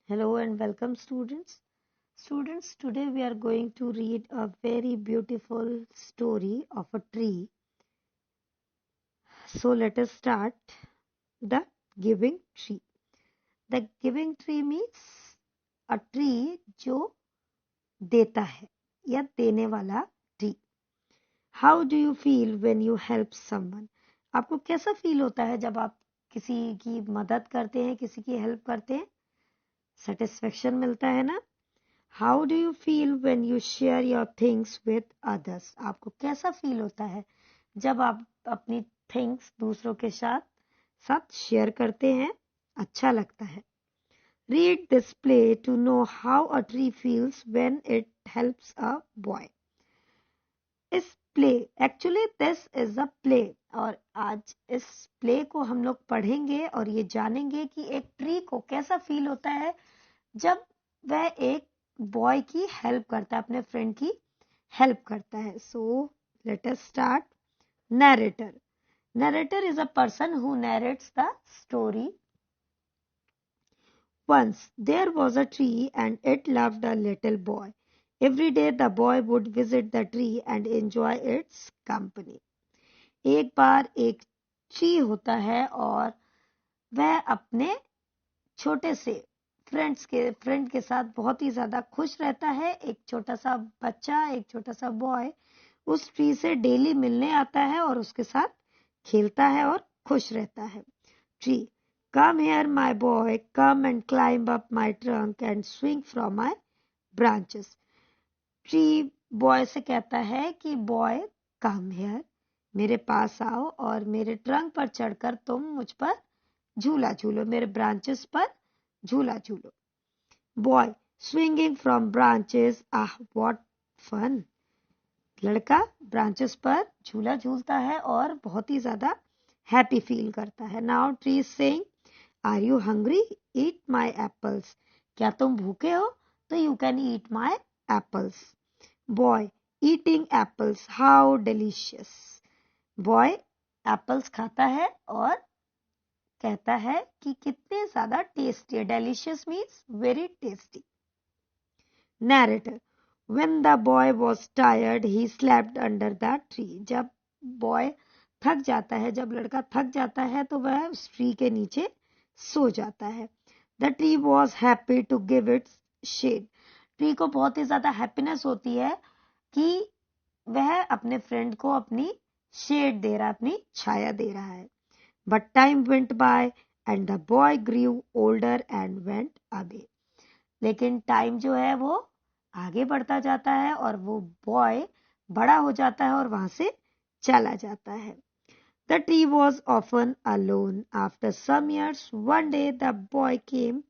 Hello and welcome, students. Students, today we are going to read a very beautiful story of a tree. So let us start. The Giving Tree. The Giving Tree means a tree जो देता है या देने वाला tree. How do you feel when you help someone? आपको कैसा feel होता है जब आप किसी की मदद करते हैं, किसी की हेल्प करते हैं? सेटिस्फेक्शन मिलता है ना? How do you feel when you share your things with others? आपको कैसा फील होता है जब आप अपनी थिंग्स दूसरों के साथ शेयर करते हैं? अच्छा लगता है. Read this play to know how a tree feels when it helps a boy. इस play actually this is a play और आज इस प्ले को हम लोग पढ़ेंगे और ये जानेंगे कि एक ट्री को कैसा फील होता है जब वह एक बॉय की हेल्प करता है, अपने फ्रेंड की हेल्प करता है. So let us start. Narrator. Narrator is a person who narrates the story. Once there was a tree and it loved a little boy. Every day the boy would visit the tree and enjoy its company. एक बार एक tree होता है और वह अपने छोटे से friend के साथ बहुत ही ज्यादा खुश रहता है. एक छोटा सा बच्चा, एक छोटा सा बॉय उस ट्री से डेली मिलने आता है और उसके साथ खेलता है और खुश रहता है. Tree. Come here, my boy. Come and climb up my trunk and swing from my branches. Tree boy से कहता है कि बॉय कम हियर, मेरे पास आओ और मेरे ट्रंक पर चढ़कर तुम मुझ पर झूला झूलो, मेरे ब्रांचेस पर झूला झूलो. Boy. Swinging from branches. Ah what fun. लड़का ब्रांचेस पर झूला झूलता है और बहुत ही ज्यादा हैप्पी फील करता है. Now tree saying, are you hungry? Eat my apples. क्या तुम भूखे हो? तो you can eat my apples. Boy. Eating apples. How delicious. Boy apples खाता है और कहता है कि कितने ज्यादा टेस्टी है. Delicious means very tasty. Narrator. When the boy was tired, he slept under the tree. जब बॉय थक जाता है, जब लड़का थक जाता है तो वह उस ट्री के नीचे सो जाता है. The tree was happy to give its shade. Tree को बहुत ही ज्यादा हैप्पीनेस होती है कि वह अपने फ्रेंड को अपनी शेड दे रहा है, अपनी छाया दे रहा है. But time went by and the boy grew older and went away. लेकिन टाइम जो है वो आगे बढ़ता जाता है और वो बॉय बड़ा हो जाता है और वहां से चला जाता है. The tree was often alone. After some years, one day the boy came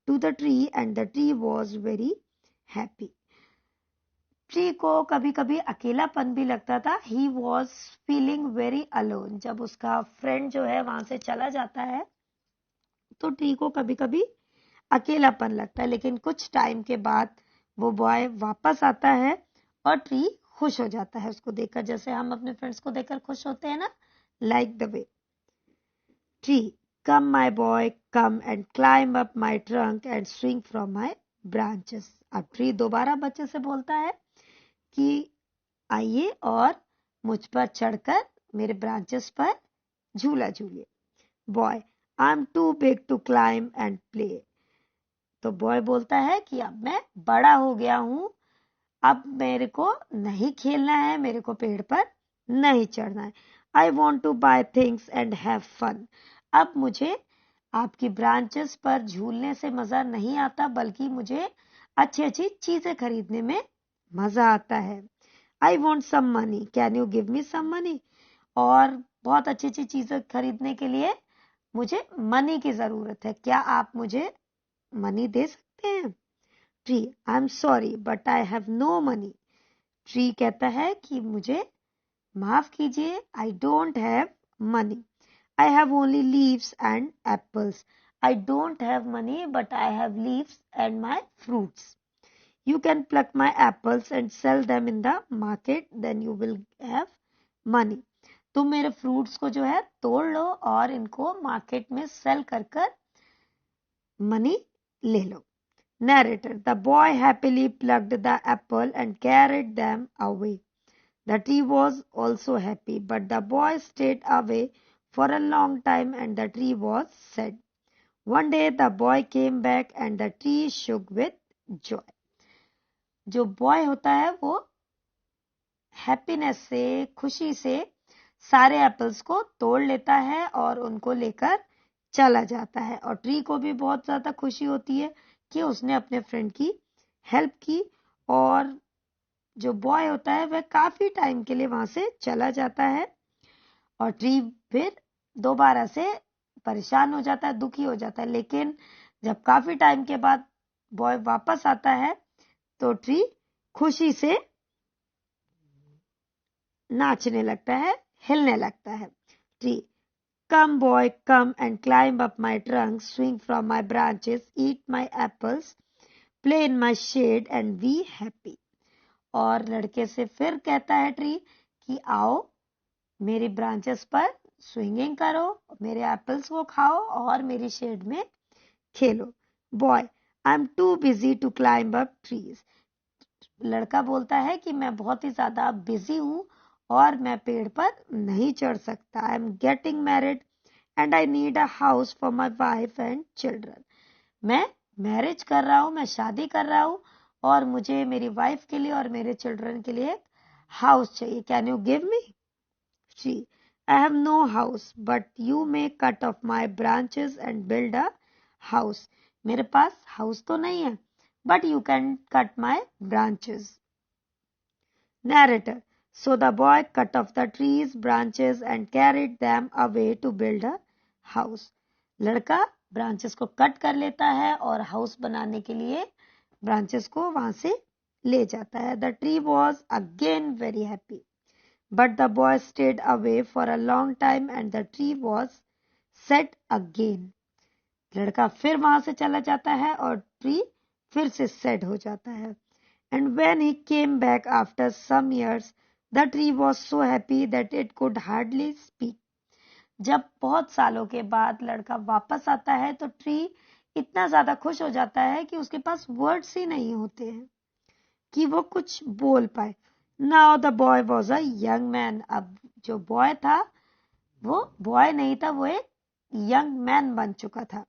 to the tree and the tree was very happy. Tree को कभी कभी अकेलापन भी लगता था. He was feeling very alone. जब उसका फ्रेंड जो है वहां से चला जाता है तो ट्री को कभी कभी अकेलापन लगता है. लेकिन कुछ टाइम के बाद वो बॉय वापस आता है और ट्री खुश हो जाता है उसको देखकर, जैसे हम अपने फ्रेंड्स को देखकर खुश होते हैं ना. Like the way. Tree. Come my boy, come and climb up my trunk and swing from my branches. अब ट्री दोबारा बच्चे से बोलता है कि आइए और मुझ पर चढ़कर मेरे ब्रांचेस पर झूला झूलिए. Boy. I am too big to climb and play. तो बॉय बोलता है कि अब मैं बड़ा हो गया हूं, अब मेरे को नहीं खेलना है, मेरे को पेड़ पर नहीं चढ़ना है. I want to buy things and have fun. अब मुझे आपकी ब्रांचेस पर झूलने से मजा नहीं आता, बल्कि मुझे अच्छी अच्छी चीजें खरीदने में मजा आता है. I want some money. Can you give me some money. और बहुत अच्छी अच्छी चीजें खरीदने के लिए मुझे मनी की जरूरत है. क्या आप मुझे मनी दे सकते हैं? Tree. I am sorry but I have no money. Tree कहता है कि मुझे माफ कीजिए, I don't have money. I have only leaves and apples. I don't have money but I have leaves and my fruits. You can pluck my apples and sell them in the market, then you will have money. तुम मेरे fruits को जो है तोड़ लो और इनको market में cell कर कर मनी ले लो. Narrator: The boy happily plucked the apple and carried them away. The tree was also happy, but the boy stayed away for a long time and the tree was sad. One day the boy came back and the tree shook with joy. जो boy होता है वो happiness से, खुशी से सारे apples को तोड़ लेता है और उनको लेकर चला जाता है। और ट्री को भी बहुत ज्यादा खुशी होती है कि उसने अपने फ्रेंड की हेल्प की। और जो बॉय होता है वह काफी टाइम के लिए वहां से चला जाता है और ट्री फिर दोबारा से परेशान हो जाता है, दुखी हो जाता है। लेकिन जब काफी टाइम के बाद बॉय वापस आता है तो ट्री खुशी से नाचने लगता है, हिलने लगता है। Tree: Come boy, come and climb up my trunk, swing from my branches, eat my apples, play in my shade and be happy. और लड़के से फिर कहता है ट्री कि आओ मेरी ब्रांचेस पर स्विंगिंग करो, मेरे एप्पल्स को खाओ और मेरी शेड में खेलो। Boy: I am too busy to climb up trees. लड़का बोलता है कि मैं बहुत ही ज्यादा बिजी हूं और मैं पेड़ पर नहीं चढ़ सकता। I am getting married and I need a house for my wife and children. मैं मैरिज कर रहा हूं, मैं शादी कर रहा हूं और मुझे मेरी वाइफ के लिए और मेरे चिल्ड्रन के लिए एक हाउस चाहिए। Can you give me? Tree: I have no house, but you may cut off my branches and build a house. मेरे पास हाउस तो नहीं है, but you can cut my branches. Narrator: So the boy cut off the tree's branches and carried them away to build a house. लड़का branches को cut कर लेता है और हाउस बनाने के लिए ब्रांचेस को वहां से ले जाता है। The tree was again very happy. But the boy stayed away for a long time and the tree was sad again. लड़का फिर वहां से चला जाता है और ट्री फिर से सैड हो जाता है। And when he came back after some years, the tree was so happy that it could hardly speak. जब बहुत सालों के बाद लड़का वापस आता है तो ट्री इतना ज्यादा खुश हो जाता है कि उसके पास वर्ड्स ही नहीं होते हैं कि वो कुछ बोल पाए। Now the boy was a young man. अब जो बॉय था वो बॉय नहीं था, वो एक यंग मैन बन चुका था।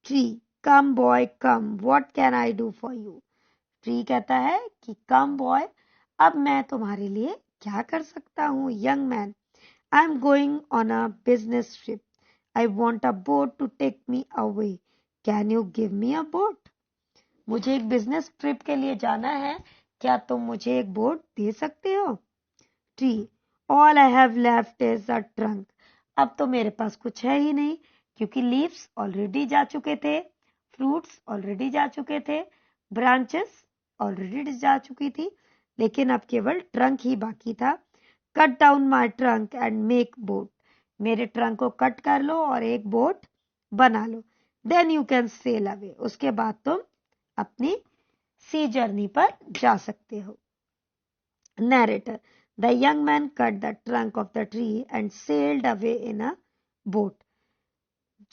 Tree: come boy come, what can I do for you? Tree कहता है कि कम बॉय, अब मैं तुम्हारे लिए क्या कर सकता हूँ। Young man: I am going on a business trip, I want a boat to take me away, can you give me a boat? मुझे एक बिजनेस ट्रिप के लिए जाना है, क्या तुम मुझे एक बोट दे सकते हो? Tree: all I have left is a trunk. अब तो मेरे पास कुछ है ही नहीं, क्योंकि लीव्स ऑलरेडी जा चुके थे, फ्रूट्स ऑलरेडी जा चुके थे, ब्रांचेस ऑलरेडी जा चुकी थी, लेकिन अब केवल ट्रंक ही बाकी था। Cut down my trunk and make boat. मेरे ट्रंक को कट कर लो और एक बोट बना लो। Then you can sail away. उसके बाद तुम अपनी सी जर्नी पर जा सकते हो। Narrator: The young man cut the trunk of the tree and sailed away in a boat.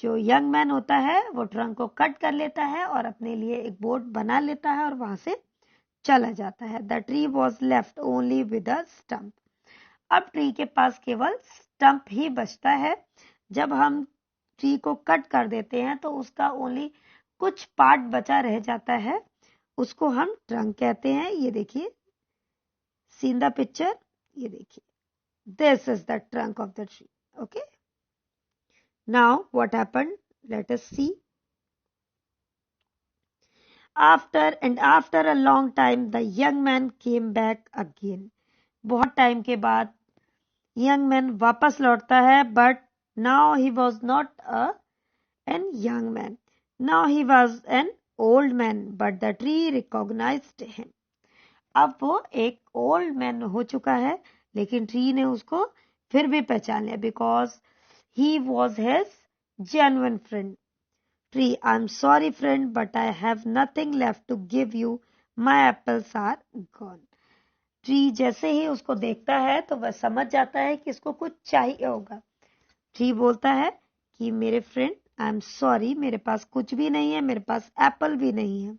जो यंग मैन होता है वो ट्रंक को कट कर लेता है और अपने लिए एक बोट बना लेता है और वहां से चला जाता है। The tree was left only with a stump. अब ट्री के पास केवल स्टम्प ही बचता है। जब हम ट्री को कट कर देते हैं तो उसका ओनली कुछ पार्ट बचा रह जाता है, उसको हम ट्रंक कहते हैं। ये देखिए, seen the picture? ये देखिए, this is the trunk of the tree. Okay. Now what happened? Let us see. After a long time, the young man came back again. बहुत टाइम के बाद young man वापस लौटता है, but now he was not an young man. Now he was an old man, but the tree recognized him. अब वो एक old man हो चुका है, लेकिन ट्री ने उसको फिर भी पहचान लिया, because he was his genuine friend. Tree: I am sorry friend, but I have nothing left to give you, my apples are gone. Tree जैसे ही उसको देखता है तो वह समझ जाता है कि इसको कुछ चाहिए होगा। ट्री बोलता है कि मेरे फ्रेंड, आई एम सॉरी, मेरे पास कुछ भी नहीं है, मेरे पास एप्पल भी नहीं है।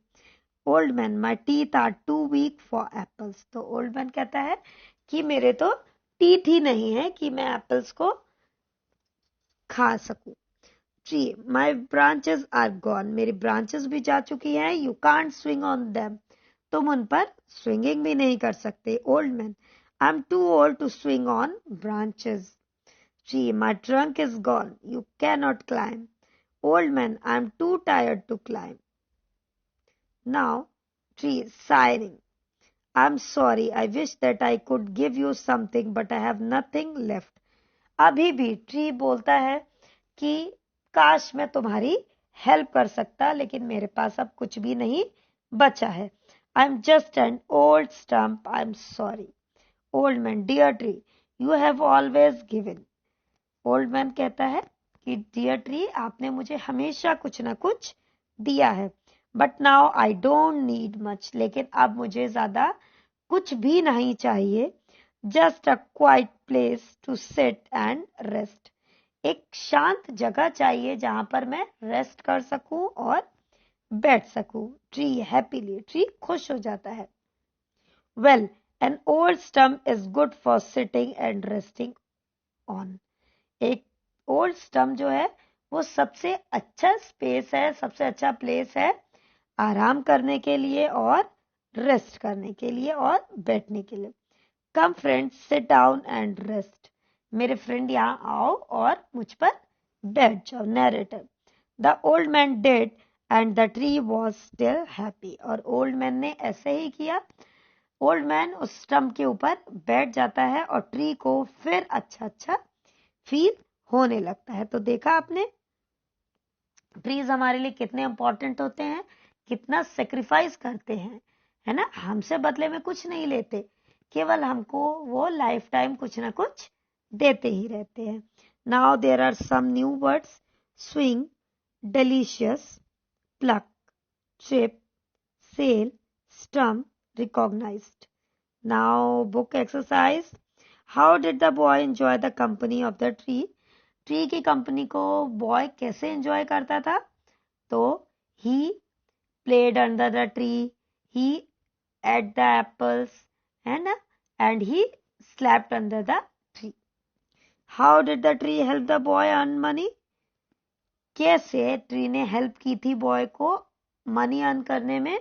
Old man my teeth are too weak for apples. तो ओल्ड मैन कहता है कि मेरे तो टीथ ही नहीं है कि मैं एप्पल्स को खा सकूं। Tree my branches are gone. मेरी ब्रांचेस भी जा चुकी हैं। You can't swing on them. तुम उन पर स्विंगिंग भी नहीं कर सकते। Old man I am too old to swing on branches. Tree my trunk is gone. You can not climb. Old man I am too tired to climb. Now tree sighing. I'm sorry. I wish that I could give you something, but I have nothing left. अभी भी tree बोलता है कि काश मैं तुम्हारी help कर सकता, लेकिन मेरे पास अब कुछ भी नहीं बचा है। I am just an old stump. I am sorry. Old man dear tree you have always given. Old man कहता है कि डियर ट्री आपने मुझे हमेशा कुछ ना कुछ दिया है, but now I don't need much. लेकिन अब मुझे ज्यादा कुछ भी नहीं चाहिए। Just a quiet place to sit and rest. एक शांत जगह चाहिए जहां पर मैं रेस्ट कर सकूं और बैठ सकूं। Tree happily. ट्री खुश हो जाता है। Well N old stump is good for sitting and resting on. एक ओल्ड स्टम्प जो है वो सबसे अच्छा स्पेस है, सबसे अच्छा प्लेस है आराम करने के लिए और रेस्ट करने के लिए और बैठने के लिए। Come friends sit down and rest. मेरे फ्रेंड यहाँ आओ और मुझ पर बैठ जाओ। Narrator the old man did and the tree was still happy. और ओल्ड मैन ने ऐसे ही किया। ओल्ड मैन उस स्टम्प के ऊपर बैठ जाता है और ट्री को फिर अच्छा अच्छा फील होने लगता है। तो देखा आपने ट्रीज हमारे लिए कितने इंपॉर्टेंट होते हैं, कितना सेक्रीफाइस करते हैं, है ना। हमसे बदले में कुछ नहीं लेते, केवल हमको वो लाइफ टाइम कुछ ना कुछ देते ही रहते हैं। Now there are some new words. Swing, delicious, pluck, trip, sell, stump, recognised. Now book exercise. How did the boy enjoy the company of the tree. Tree की कंपनी को बॉय कैसे एंजॉय करता था। तो he played under the tree, he ate the apples, है ना, and he slept under the tree. How did the tree help the boy earn money. कैसे ट्री ने हेल्प की थी बॉय को मनी अर्न करने में।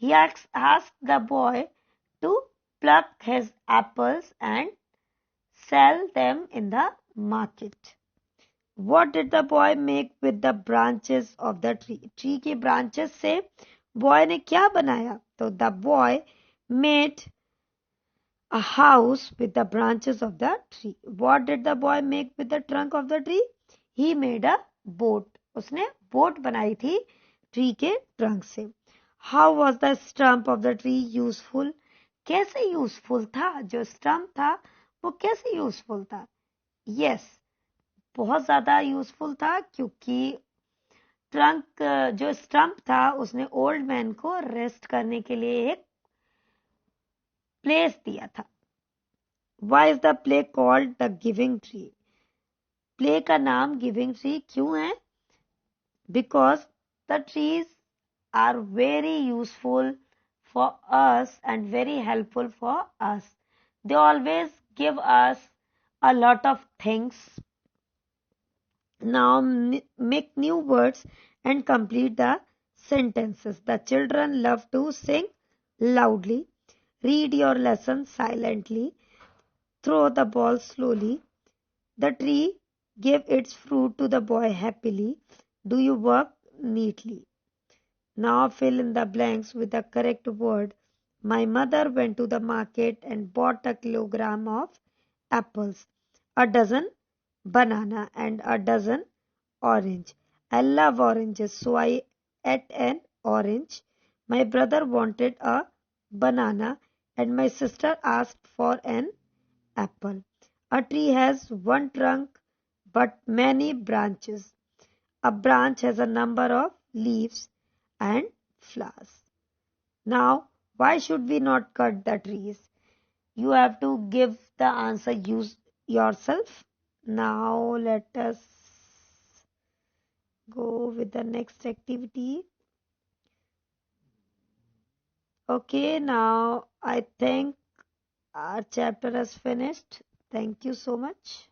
He asked the boy to pluck his apples and sell them in the market. What did the boy make with the branches of the tree? Tree की branches से boy ने क्या बनाया। तो the boy made a house with the branches of the tree. What did the boy make with the trunk of the tree? He made a boat. उसने boat बनाई थी tree के ट्रंक से। How was the stump of the tree useful? कैसे useful था जो stump था, वो कैसे यूजफुल था। यस, बहुत ज्यादा यूजफुल था, क्योंकि ट्रंक जो स्टम्प था उसने ओल्ड मैन को रेस्ट करने के लिए एक प्लेस दिया था। Why is the play called the giving tree. Play का नाम गिविंग ट्री क्यों है। Because the trees are very useful for us and very helpful for us. They always give us a lot of things. Now make new words and complete the sentences. The children love to sing loudly. Read your lesson silently. Throw the ball slowly. The tree gave its fruit to the boy happily. Do you work neatly? Now fill in the blanks with the correct word. My mother went to the market and bought a kilogram of apples, a dozen banana and a dozen orange. I love oranges, so I ate an orange. My brother wanted a banana and my sister asked for an apple. A tree has one trunk but many branches. A branch has a number of leaves and flowers. Now, why should we not cut the trees? You have to give the answer yourself. Now, let us go with the next activity. Okay, now I think our chapter has finished. Thank you so much.